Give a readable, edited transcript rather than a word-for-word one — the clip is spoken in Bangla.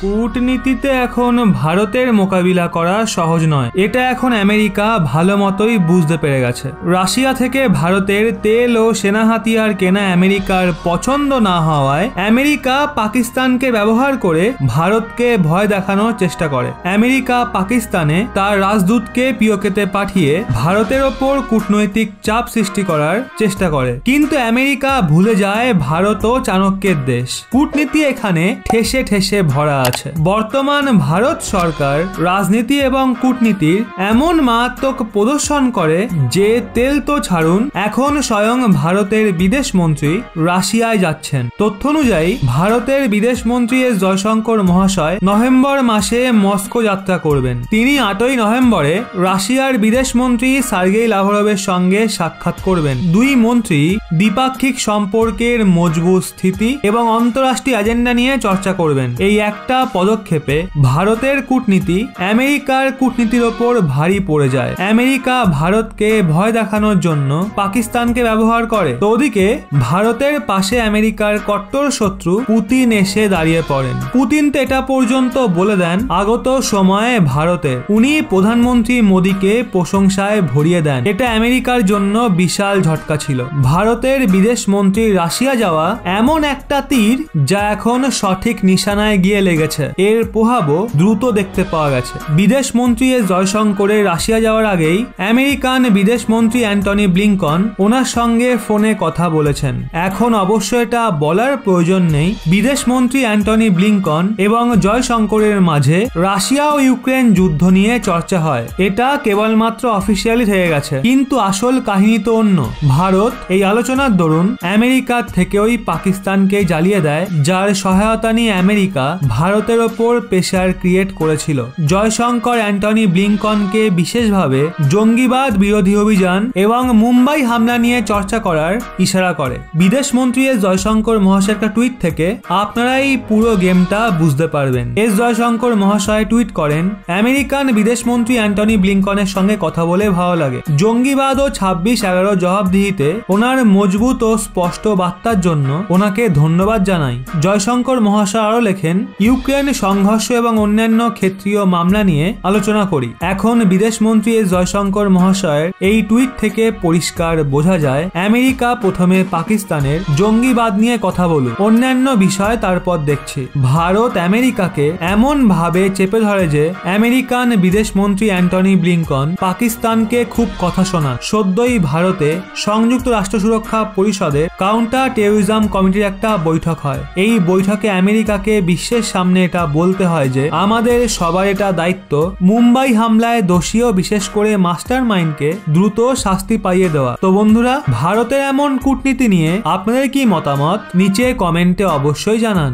কূটনীতিতে এখন ভারতের মোকাবিলা করা সহজ নয়, এটা এখন আমেরিকা ভালো মতোই বুঝতে পেরে গেছে। রাশিয়া থেকে ভারতের তেল ও সেনা হাতিয়ার কেনা আমেরিকার পছন্দ না হওয়ায় আমেরিকা পাকিস্তানকে ব্যবহার করে ভারতকে ভয় দেখানোর চেষ্টা করে। আমেরিকা পাকিস্তানে তার রাজদূতকে পিওকেতে পাঠিয়ে ভারতের ওপর কূটনৈতিক চাপ সৃষ্টি করার চেষ্টা করে, কিন্তু আমেরিকা ভুলে যায় ভারত ও চাণক্যের দেশ। কূটনীতি এখানে ঠেসে ঠেসে ভরা আছে। বর্তমান ভারত সরকার রাজনীতি এবং কূটনীতির এমন মারাত্মক প্রদর্শন করে যে তেল তো ছাড়ুন, এখন স্বয়ং ভারতের বিদেশ মন্ত্রী রাশিয়ায় যাচ্ছেন। তথ্য অনুযায়ী ভারতের বিদেশ মন্ত্রী এস জয়শঙ্কর মহাশয় নভেম্বর মাসে মস্কো যাত্রা করবেন। তিনি 8ই নভেম্বরে রাশিয়ার বিদেশ মন্ত্রী সার্গেই লাভরভের সঙ্গে সাক্ষাৎ করবেন। দুই মন্ত্রী দ্বিপাক্ষিক সম্পর্কের মজবুত স্থিতি এবং অন্তর্রাষ্ট্রীয় এজেন্ডা নিয়ে চর্চা করবেন। এই একটা পদক্ষেপে ভারতের কূটনীতি আমেরিকার কূটনীতির ওপর ভারী পড়ে যায়। আমেরিকা ভারতকে ভয় দেখানোর জন্য পাকিস্তানকে ব্যবহার করে, তো ওদিকে ভারতের পাশে আমেরিকার কট্টর শত্রু পুতিন এসে দাঁড়িয়ে পড়েন। পুতিন তো এটা পর্যন্ত বলে দেন আগত সময়ে ভারতের, উনি প্রধানমন্ত্রী মোদীকে প্রশংসায় ভরিয়ে দেন। এটা আমেরিকার জন্য বিশাল ঝটকা ছিল। ভারতের বিদেশ মন্ত্রী রাশিয়া যাওয়া এমন একটা তীর যা এখন সঠিক নিশানায় গিয়ে লেগেছে। এর প্রভাবও দ্রুত দেখতে পাওয়া গেছে। বিদেশ মন্ত্রী এস জয়শঙ্করের রাশিয়া যাওয়ার আগেই আমেরিকান বিদেশ মন্ত্রী অ্যান্টনি ব্লিংকন ওনার সঙ্গে ফোনে কথা বলেছেন। এখন অবশ্য এটা বলার প্রয়োজন নেই, বিদেশ মন্ত্রী অ্যান্টনি ব্লিংকন এবং জয়শঙ্করের মাঝে রাশিয়া ও ইউক্রেন যুদ্ধ নিয়ে চর্চা হয়। এটা কেবলমাত্র অফিসিয়ালি থেকে গেছে, কিন্তু আসল কাহিনী তো অন্য। ভারত এই আলোচনার দরুন আমেরিকার থেকে ওই পাকিস্তানকে জ্বালিয়ে দেয়, যার সহায়তা নিয়ে আমেরিকা ভারতের ওপর প্রেসার ক্রিয়েট করেছিল। জয়শঙ্কর অ্যান্টনি ব্লিংকনকে বিশেষভাবে জঙ্গিবাদ বিরোধী অভিযান এবং মুম্বাই হামলা নিয়ে চর্চা করার ইশারা করে। বিদেশ মন্ত্রী এস জয়শঙ্কর মহাশয়ের একটা টুইট থেকে আপনারা এই পুরো গেমটা বুঝতে পারবেন। এস জয়শঙ্কর মহাশয় টুইট করেন, আমেরিকান বিদেশ মন্ত্রী অ্যান্টনি ব্লিংকনের সঙ্গে কথা বলে ভালো লাগে। জঙ্গিবাদ ও 26/11 জবাবদিহিতে ওনার মজবুত ও স্পষ্ট বার্তার জন্য ওনাকে ধন্যবাদ জানাই। জয়শঙ্কর মহাশয় আরো লেখেন, ইউক্রেন সংঘর্ষ এবং অন্যান্য ক্ষেত্রীয় মামলা নিয়ে আলোচনা করি। এখন বিদেশ মন্ত্রী এস জয়শঙ্কর মহাশয়ের এই টুইট থেকে পরিষ্কার বোঝা যায় আমেরিকা প্রথমে পাকিস্তানের জঙ্গিবাদ নিয়ে কথা বলুক, অন্যান্য বিষয় তারপর দেখছি। ভারত আমেরিকাকে এমন ভাবে চেপে ধরে যে আমেরিকান বিদেশ মন্ত্রী অ্যান্টনি ব্লিংকন পাকিস্তানকে খুব কথা শোনান। সদ্যই ভারতে সংযুক্ত রাষ্ট্র সুরক্ষা পরিষদের কাউন্টার টেরোরিজম কমিটির একটা বৈঠক হয়। এই বৈঠকে আমেরিকাকে বিশ্বের সামনে এটা বলতে হয় যে আমাদের সবার এটা দায়িত্ব মুম্বাই হামলায় দোষী ও বিশেষ করে মাস্টার মাইন্ডকে দ্রুত শাস্তি পাইয়ে দেওয়া। তো বন্ধুরা, ভারতের এমন কূটনীতি নিয়ে আপনাদের কি মতামত নিচে কমেন্টে অবশ্যই জানান।